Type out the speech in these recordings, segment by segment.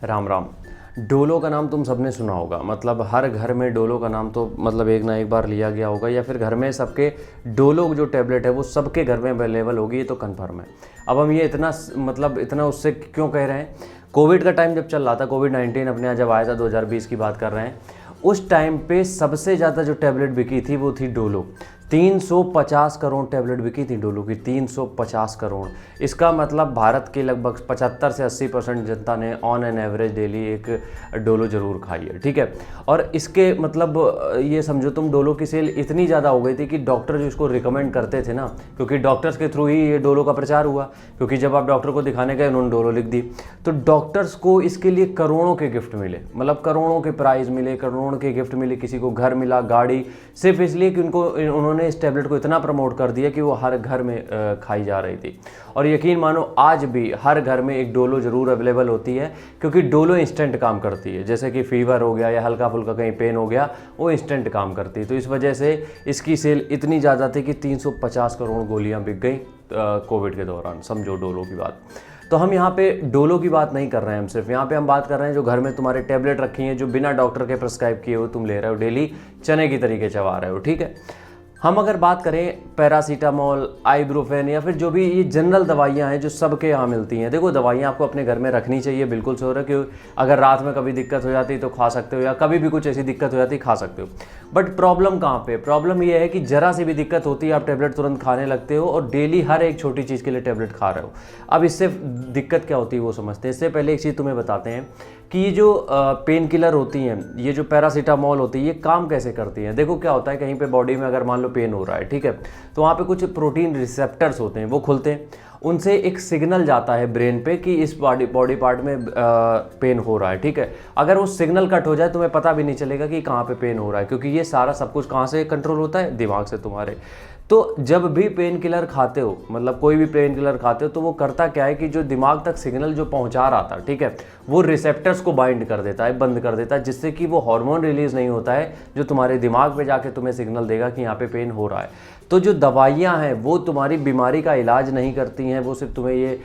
Ram Ram. Dolo का नाम तुम सबने सुना होगा, मतलब हर घर में डोलो का नाम तो मतलब एक ना एक बार लिया गया होगा, या फिर घर में सबके डोलो जो टैबलेट है वो सबके घर में अवेलेबल होगी, ये तो कन्फर्म है। अब हम ये इतना उससे क्यों कह रहे हैं, कोविड का टाइम जब चल रहा था, कोविड-19 अपने यहाँ जब आया था 2020 की बात कर रहे हैं, उस टाइम पे सबसे ज़्यादा जो टैबलेट बिकी थी वो थी डोलो। 350 करोड़ टैबलेट बिकी थी डोलो की, 350 करोड़। इसका मतलब भारत की लगभग 75 से 80% जनता ने ऑन एन एवरेज डेली एक डोलो ज़रूर खाई है, ठीक है। और इसके मतलब ये समझो तुम, डोलो की सेल इतनी ज़्यादा हो गई थी कि डॉक्टर जो इसको रिकमेंड करते थे ना, क्योंकि डॉक्टर्स के थ्रू ही ये डोलो का प्रचार हुआ, क्योंकि जब आप डॉक्टर को दिखाने गए उन्होंने डोलो लिख दी, तो डॉक्टर्स को इसके लिए करोड़ों के गिफ्ट मिले, मतलब करोड़ों के प्राइज़ मिले, करोड़ों के गिफ्ट मिले, किसी को घर मिला, गाड़ी, सिर्फ इसलिए कि उन्होंने इस टैबलेट को इतना प्रमोट कर दिया कि वो हर घर में खाई जा रही थी। और यकीन मानो आज भी हर घर में एक डोलो ज़रूर अवेलेबल होती है, क्योंकि डोलो इंस्टेंट काम करती है। जैसे कि फीवर हो गया या हल्का फुल्का कहीं पेन हो गया, वो इंस्टेंट काम करती है। तो इस वजह से इसकी सेल इतनी ज़्यादा थी कि 350 करोड़ गोलियां बिक गई कोविड के दौरान, समझो डोलो की बात। तो हम यहाँ पे डोलो की बात नहीं कर रहे हैं, हम सिर्फ यहाँ पे हम बात कर रहे हैं जो घर में तुम्हारे टैबलेट रखी हैं, जो बिना डॉक्टर के प्रिस्क्राइब किए हुए तुम ले रहे हो, डेली चने की तरीके चबा रहे हो, ठीक है। हम अगर बात करें पैरासीटामोल, आइब्रोफेन या फिर जो भी ये जनरल दवाइयाँ हैं जो सबके यहाँ मिलती हैं, देखो दवाइयाँ आपको अपने घर में रखनी चाहिए, बिल्कुल श्योर है कि अगर रात में कभी दिक्कत हो जाती तो खा सकते हो, या कभी भी कुछ ऐसी दिक्कत हो जाती खा सकते हो। बट प्रॉब्लम कहाँ पे, प्रॉब्लम ये है कि जरा सी भी दिक्कत होती है आप टैबलेट तुरंत खाने लगते हो, और डेली हर एक छोटी चीज़ के लिए टैबलेट खा रहे हो। अब इससे दिक्कत क्या होती है वो समझते हैं। इससे पहले एक चीज़ तुम्हें बताते हैं कि ये जो पेन किलर होती हैं, ये जो पैरासीटामोल होती है, ये काम कैसे करती हैं। देखो क्या होता है, कहीं पे बॉडी में अगर मान लो पेन हो रहा है, ठीक है, तो वहाँ पे कुछ प्रोटीन रिसेप्टर्स होते हैं, वो खुलते हैं, उनसे एक सिग्नल जाता है ब्रेन पे कि इस बॉडी पार्ट में पेन हो रहा है, ठीक है। अगर वो सिग्नल कट हो जाए तुम्हें पता भी नहीं चलेगा कि कहाँ पे पेन हो रहा है, क्योंकि ये सारा सब कुछ कहाँ से कंट्रोल होता है, दिमाग से तुम्हारे। तो जब भी पेन किलर खाते हो, मतलब कोई भी पेन किलर खाते हो, तो वो करता क्या है कि जो दिमाग तक सिग्नल जो पहुंचा रहा था, ठीक है, वो रिसेप्टर्स को बाइंड कर देता है, बंद कर देता है, जिससे कि वो हार्मोन रिलीज नहीं होता है जो तुम्हारे दिमाग पे जाके तुम्हें सिग्नल देगा कि यहाँ पे पेन हो रहा है। तो जो दवाइयाँ हैं वो तुम्हारी बीमारी का इलाज नहीं करती हैं, वो सिर्फ तुम्हें ये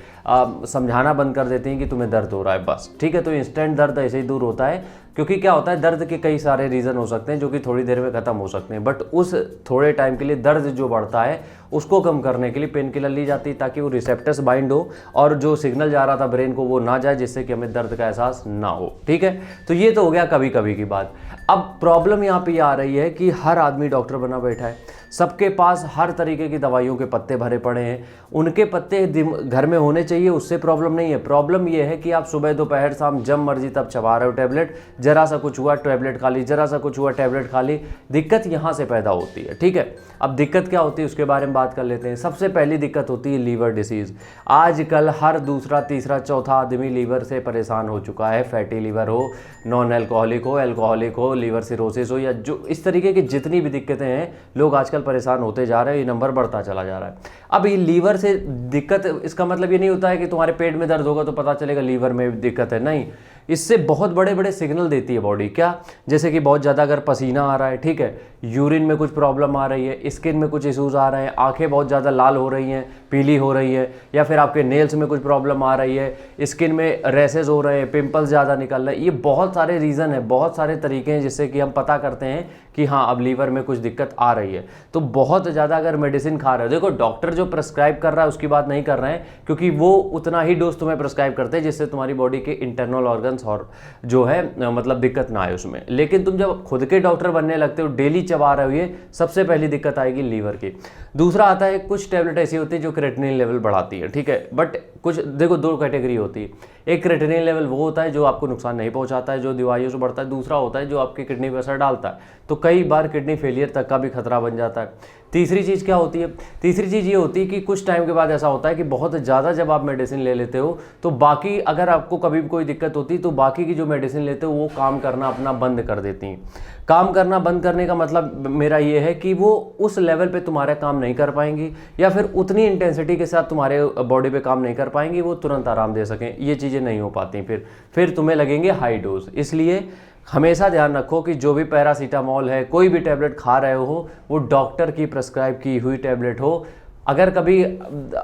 समझाना बंद कर देती हैं कि तुम्हें दर्द हो रहा है, बस, ठीक है। तो इंस्टेंट दर्द ऐसे ही दूर होता है, क्योंकि क्या होता है, दर्द के कई सारे रीज़न हो सकते हैं जो कि थोड़ी देर में ख़त्म हो सकते हैं, बट उस थोड़े टाइम के लिए दर्द जो बढ़ता है उसको कम करने के लिए पेन किलर ली जाती है, ताकि वो रिसेप्टर्स बाइंड हो और जो सिग्नल जा रहा था ब्रेन को वो ना जाए, जिससे कि हमें दर्द का एहसास ना हो, ठीक है। तो ये तो हो गया कभी कभी की बात। अब प्रॉब्लम यहाँ पे आ रही है कि हर आदमी डॉक्टर बना बैठा है, सबके पास हर तरीके की दवाइयों के पत्ते भरे पड़े हैं, उनके पत्ते घर में होने चाहिए, उससे प्रॉब्लम नहीं है। प्रॉब्लम यह है कि आप सुबह दोपहर शाम जब मर्जी तब चबा रहे हो टैबलेट, जरा सा कुछ हुआ टैबलेट खा ली, जरा सा कुछ हुआ टैबलेट खा ली। दिक्कत यहाँ से पैदा होती है, ठीक है। अब दिक्कत क्या होती है उसके बारे में बात कर लेते हैं। सबसे पहली दिक्कत होती है लीवर डिसीज़। आजकल हर दूसरा तीसरा चौथा आदमी लीवर से परेशान हो चुका है, फैटी लीवर हो, नॉन अल्कोहलिक हो, अल्कोहलिक हो, लीवर सिरोसिस हो, या जो इस तरीके की जितनी भी दिक्कतें हैं, लोग आजकल परेशान होते जा रहे हैं, ये नंबर बढ़ता चला जा रहा है। अब ये लीवर से दिक्कत, इसका मतलब ये नहीं होता है कि तुम्हारे पेट में दर्द होगा तो पता चलेगा लीवर में दिक्कत है, नहीं। इससे बहुत बड़े बड़े सिग्नल देती है बॉडी, क्या, जैसे कि बहुत ज़्यादा अगर पसीना आ रहा है, ठीक है, यूरिन में कुछ प्रॉब्लम आ रही है, स्किन में कुछ इश्यूज़ आ रहे हैं, आंखें बहुत ज़्यादा लाल हो रही हैं, पीली हो रही है, या फिर आपके नेल्स में कुछ प्रॉब्लम आ रही है, स्किन में रैसेस हो रहे हैं, पिंपल्स ज़्यादा निकल रहे हैं, ये बहुत सारे रीज़न है, बहुत सारे तरीके हैं जिससे कि हम पता करते हैं कि हाँ अब लीवर में कुछ दिक्कत आ रही है। तो बहुत ज़्यादा अगर मेडिसिन खा रहे हो, देखो डॉक्टर जो प्रिस्क्राइब कर रहा है उसकी बात नहीं कर रहे हैं, क्योंकि वो उतना ही डोज तुम्हें प्रिस्क्राइब करते हैं जिससे तुम्हारी बॉडी के इंटरनल ऑर्गन्स और जो है मतलब दिक्कत ना आए उसमें। लेकिन तुम जब खुद के डॉक्टर बनने लगते हो, डेली चबा रहे हो, ये सबसे पहली दिक्कत आएगी लीवर की। दूसरा आता है, कुछ टैबलेट ऐसी होती है जो क्रेटिनिन लेवल बढ़ाती है, ठीक है, बट कुछ देखो दो कैटेगरी होती है। एक क्रेटिनिन लेवल वो होता है जो आपको नुकसान नहीं पहुंचाता है, जो दवाइयों से बढ़ता है। दूसरा होता है जो आपकी किडनी पर असर डालता है, तो कई बार किडनी फेलियर तक का भी खतरा बन जाता है। तीसरी चीज़ क्या होती है, तीसरी चीज़ ये होती है कि कुछ टाइम के बाद ऐसा होता है कि बहुत ज़्यादा जब आप मेडिसिन ले लेते हो तो बाकी, अगर आपको कभी भी कोई दिक्कत होती है तो बाकी की जो मेडिसिन लेते हो वो काम करना अपना बंद कर देती हैं। काम करना बंद करने का मतलब मेरा ये है कि वो उस लेवल पे तुम्हारा काम नहीं कर पाएंगी, या फिर उतनी इंटेंसिटी के साथ तुम्हारे बॉडी पे काम नहीं कर पाएंगी, वो तुरंत आराम दे सकें, ये चीज़ें नहीं हो पाती। फिर तुम्हें लगेंगे हाई डोज। इसलिए हमेशा ध्यान रखो कि जो भी पैरासीटामोल है, कोई भी टैबलेट खा रहे हो, वो डॉक्टर की प्रिस्क्राइब की हुई टैबलेट हो। अगर कभी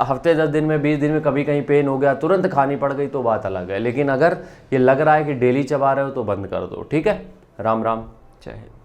हफ्ते 10 दिन में 20 दिन में कभी कहीं पेन हो गया, तुरंत खानी पड़ गई तो बात अलग है, लेकिन अगर ये लग रहा है कि डेली चबा रहे हो तो बंद कर दो। ठीक है, राम राम, जय हिंद।